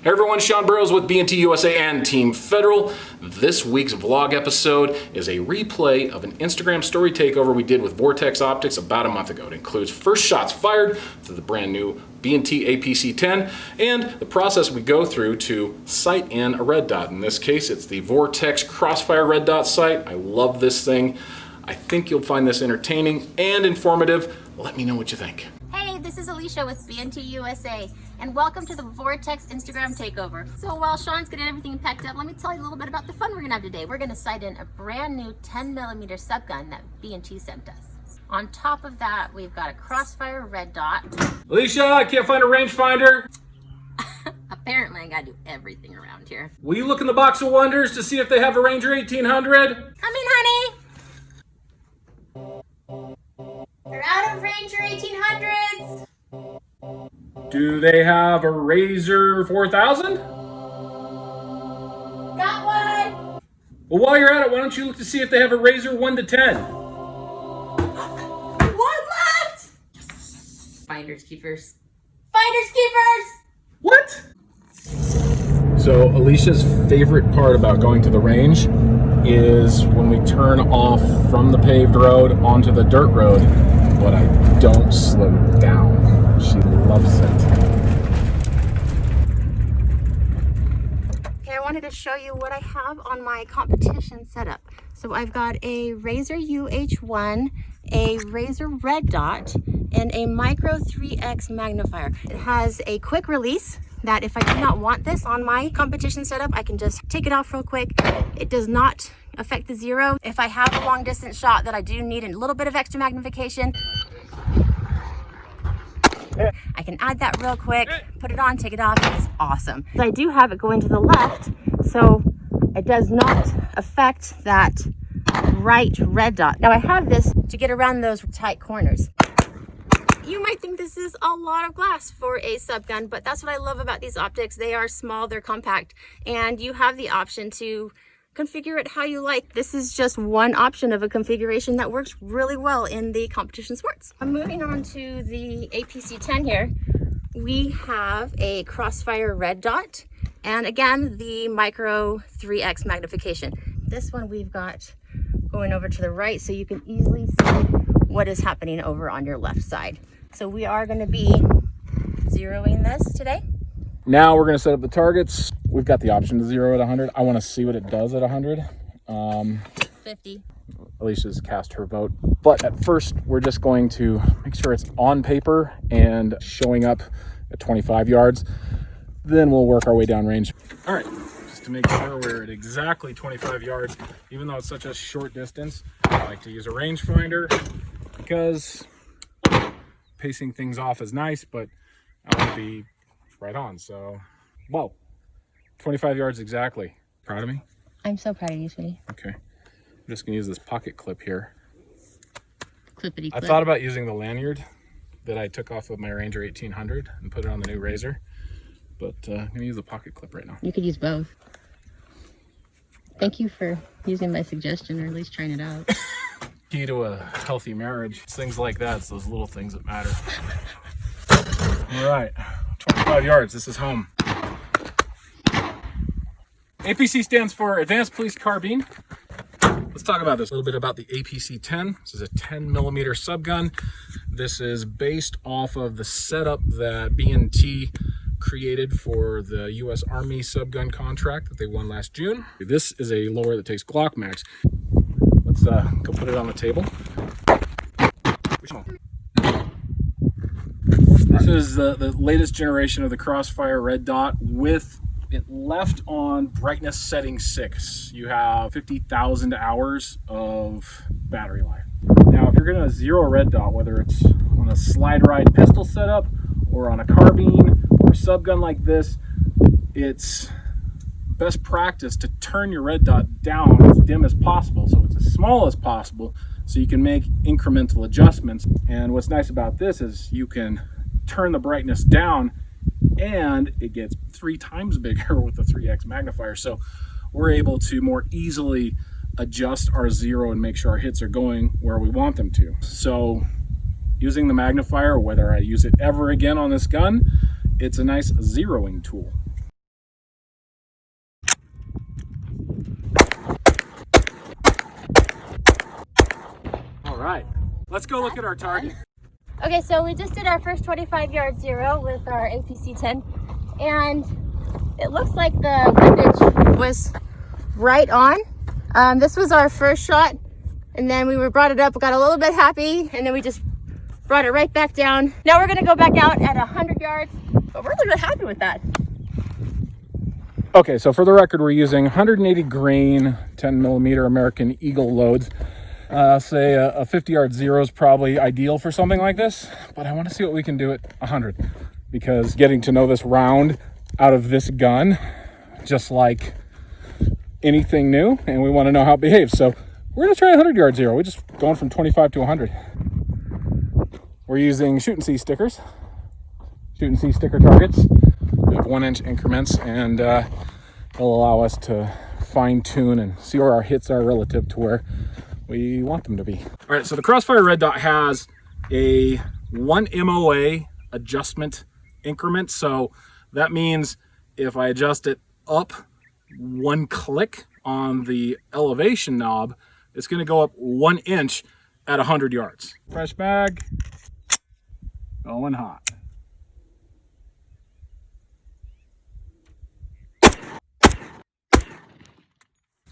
Hey everyone, Sean Burrows with B&T USA and Team Federal. This week's vlog episode is a replay of an Instagram story takeover we did with Vortex Optics about a month ago. It includes first shots fired to the brand new B&T APC10 and the process we go through to sight in a red dot. In this case, it's the Vortex Crossfire red dot sight. I love this thing. I think you'll find this entertaining and informative. Let me know what you think. Hey, this is Alicia with B&T USA, and welcome to the Vortex Instagram Takeover. So while Sean's getting everything packed up, let me tell you a little bit about the fun we're gonna have today. We're gonna sight in a brand new 10mm subgun that B&T sent us. On top of that, we've got a Crossfire red dot. Alicia, I can't find a rangefinder. Apparently, I gotta do everything around here. Will you look in the box of wonders to see if they have a Ranger 1800? Come in, honey. They're out of Ranger 1800s. Do they have a Razor 4000? Got one. Well, while you're at it, why don't you look to see if they have a Razor 1 to 10? One left. Finders keepers. Finders keepers. What? So Alicia's favorite part about going to the range is when we turn off from the paved road onto the dirt road, but I don't slow down. She loves it. Okay, I wanted to show you what I have on my competition setup. So I've got a Razor UH1, a Razor red dot, and a micro 3X magnifier. It has a quick release that if I do not want this on my competition setup, I can just take it off real quick. It does not affect the zero. If I have a long distance shot that I do need a little bit of extra magnification, I can add that real quick, put it on, take it off. It's awesome. I do have it going to the left, so it does not affect that right red dot. Now I have this to get around those tight corners. You might think this is a lot of glass for a subgun, but that's what I love about these optics. They are small, they're compact, and you have the option to configure it how you like. This is just one option of a configuration that works really well in the competition sports. I'm moving on to the APC10 here. We have a Crossfire red dot, and again, the micro 3X magnification. This one we've got going over to the right, so you can easily see what is happening over on your left side. So we are going to be zeroing this today. Now we're going to set up the targets. We've got the option to zero at 100. I want to see what it does at 100. 50. Alicia's cast her vote. But at first, we're just going to make sure it's on paper and showing up at 25 yards. Then we'll work our way down range. All right, just to make sure we're at exactly 25 yards, even though it's such a short distance, I like to use a rangefinder because pacing things off is nice, but I want to be right on. So, whoa, 25 yards exactly. Proud of me? I'm so proud of you, sweetie. Okay. I'm just going to use this pocket clip here. Clippity clip. I thought about using the lanyard that I took off of my Ranger 1800 and put it on the new Razor, but I'm going to use the pocket clip right now. You could use both. Thank you for using my suggestion, or at least trying it out. Key to a healthy marriage. It's things like that. It's those little things that matter. All right, 25 yards. This is home. APC stands for Advanced Police Carbine. Let's talk about this a little bit about the APC10. This is a 10mm subgun. This is based off of the setup that B&T created for the U.S. Army subgun contract that they won last June. This is a lower that takes Glock mags. Let's go put it on the table. This is the latest generation of the Crossfire red dot with it left on brightness setting 6. You have 50,000 hours of battery life. Now, if you're going to zero a red dot, whether it's on a slide ride pistol setup or on a carbine or a subgun like this, it's best practice to turn your red dot down as dim as possible, so it's as small as possible, so you can make incremental adjustments. And what's nice about this is you can turn the brightness down and it gets 3 times bigger with the 3X magnifier, so we're able to more easily adjust our zero and make sure our hits are going where we want them to. So using the magnifier, whether I use it ever again on this gun, it's a nice zeroing tool. right, let's go look at our target. Okay, so we just did our first 25-yard zero with our APC10, and it looks like the windage was right on. This was our first shot, and then we brought it up, got a little bit happy, and then we just brought it right back down. Now we're gonna go back out at 100 yards, but we're really happy with that. Okay, so for the record, we're using 180 grain, 10 millimeter American Eagle loads. Say a 50-yard zero is probably ideal for something like this, but I want to see what we can do at 100, because getting to know this round out of this gun, just like anything new, and we want to know how it behaves. So we're going to try a 100-yard zero. We're just going from 25 to 100. We're using shoot and see stickers, shoot and see sticker targets. We have 1-inch increments, and it'll allow us to fine tune and see where our hits are relative to where we want them to be. All right, so the Crossfire Red Dot has a 1 MOA adjustment increment. So that means if I adjust it up 1 click on the elevation knob, it's going to go up 1 inch at 100 yards. Fresh bag, going hot.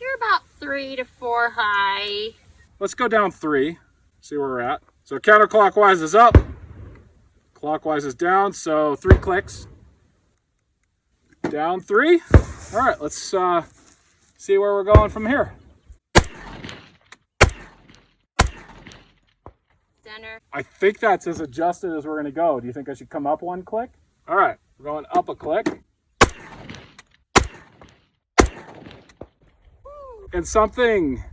You're about 3 to 4 high. Let's go down 3, see where we're at. So counterclockwise is up, clockwise is down, so 3 clicks. Down 3. All right, let's see where we're going from here. Center. I think that's as adjusted as we're gonna go. Do you think I should come up 1 click? All right, we're going up a click. And something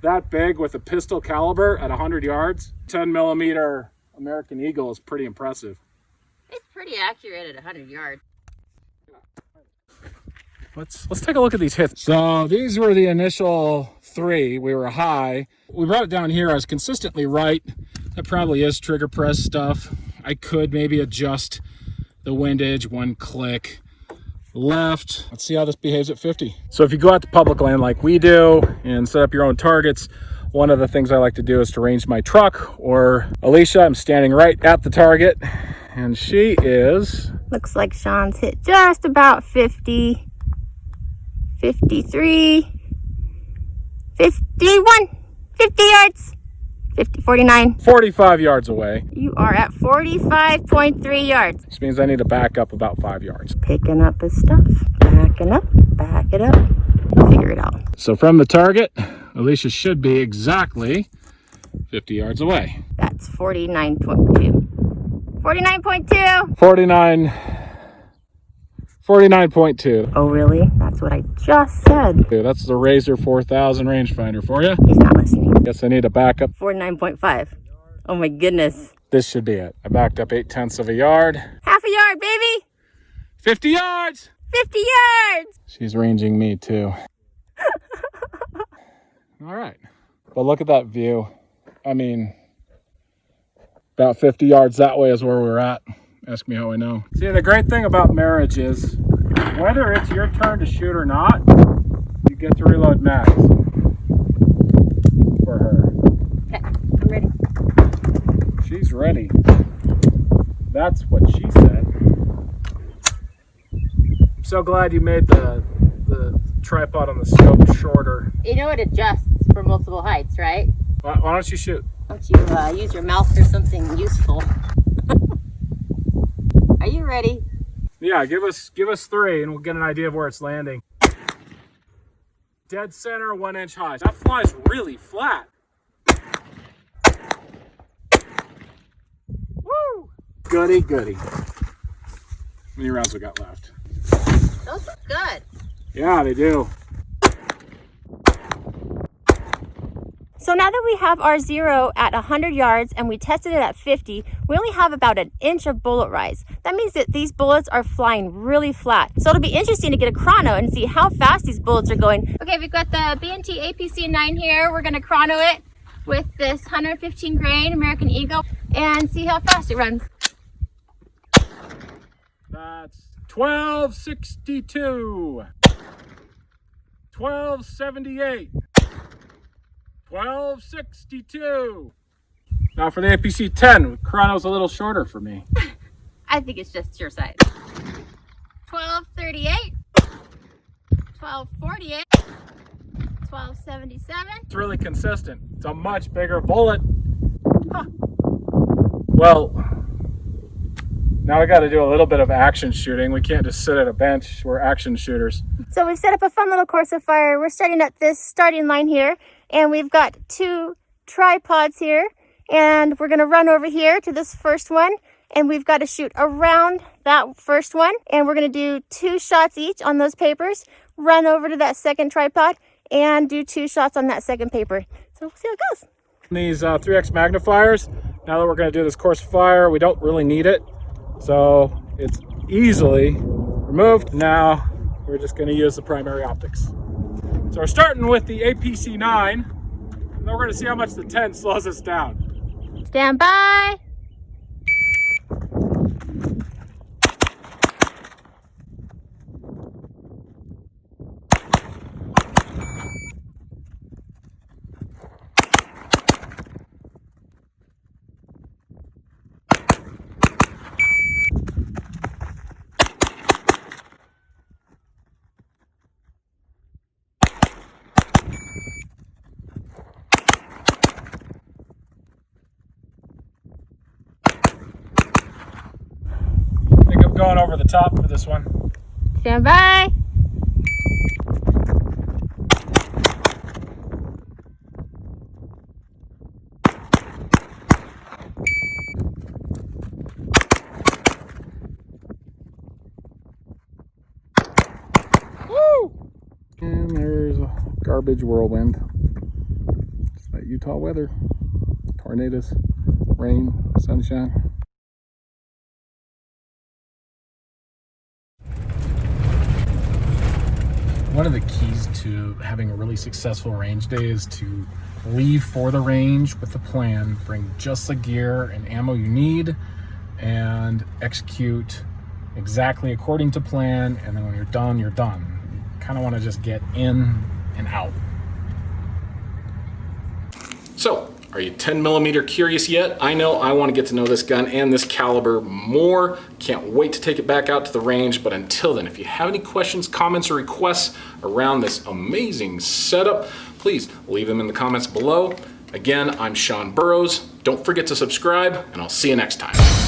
that big with a pistol caliber at 100 yards, 10 millimeter American Eagle is pretty impressive. It's pretty accurate at 100 yards. Let's take a look at these hits. So these were the initial 3. We were high. We brought it down here. I was consistently right. That probably is trigger press stuff. I could maybe adjust the windage 1 click. Left. Let's see how this behaves at 50. So if you go out to public land like we do and set up your own targets, one of the things I like to do is to range my truck or Alicia. I'm standing right at the target, and she is... Looks like Sean's hit just about 50, 53, 51, 50 yards, 50, 49. 45 yards away. You are at 45.3 yards. Which means I need to back up about 5 yards. Picking up his stuff, backing up, back it up, figure it out. So from the target, Alicia should be exactly 50 yards away. That's 49.2. 49.2. 49.2. Oh, really? That's what I just said. Dude, that's the Razor 4000 rangefinder for you. He's not listening. Guess I need to back up. 49.5. Oh my goodness. This should be it. I backed up 0.8 of a yard. Half a yard, baby. 50 yards. 50 yards. She's ranging me too. All right. But look at that view. I mean, about 50 yards that way is where we're at. Ask me how I know. See, the great thing about marriage is whether it's your turn to shoot or not, you get to reload mags for her. Okay, I'm ready. She's ready. That's what she said. I'm so glad you made the tripod on the scope shorter. You know it adjusts for multiple heights, right? Why don't you shoot? Why don't you use your mouth for something useful? Are you ready? Yeah, give us 3 and we'll get an idea of where it's landing. Dead center, 1 inch high. That flies really flat. Woo! Goody, goody. How many rounds we got left? Those look good. Yeah, they do. So now that we have our zero at 100 yards and we tested it at 50, we only have about 1 inch of bullet rise. That means that these bullets are flying really flat. So it'll be interesting to get a chrono and see how fast these bullets are going. Okay, we've got the B&T APC10 here. We're gonna chrono it with this 115 grain American Eagle and see how fast it runs. That's 1262, 1278, 1262. Now for the APC10, chrono's a little shorter for me. I think it's just your side. 1238, 1248, 1277. It's really consistent. It's a much bigger bullet. Huh. Well, now we got to do a little bit of action shooting. We can't just sit at a bench. We're action shooters. So we've set up a fun little course of fire. We're starting at this starting line here, and we've got 2 tripods here, and we're going to run over here to this first one, and we've got to shoot around that first one, and we're going to do 2 shots each on those papers, run over to that second tripod, and do 2 shots on that second paper. So we'll see how it goes. These 3x magnifiers, now that we're going to do this course of fire, we don't really need it. So it's easily removed. Now we're just going to use the primary optics. So we're starting with the APC9, and then we're going to see how much the 10 slows us down. Stand by. Going over the top for this one. Stand by. Woo! And there's a garbage whirlwind. It's that Utah weather. Tornadoes, rain, sunshine. One of the keys to having a really successful range day is to leave for the range with a plan, bring just the gear and ammo you need, and execute exactly according to plan, and then when you're done, you're done. You kind of want to just get in and out. So, are you 10mm curious yet? I know I want to get to know this gun and this caliber more. Can't wait to take it back out to the range, but until then, if you have any questions, comments, or requests around this amazing setup, please leave them in the comments below. Again, I'm Sean Burrows. Don't forget to subscribe, and I'll see you next time.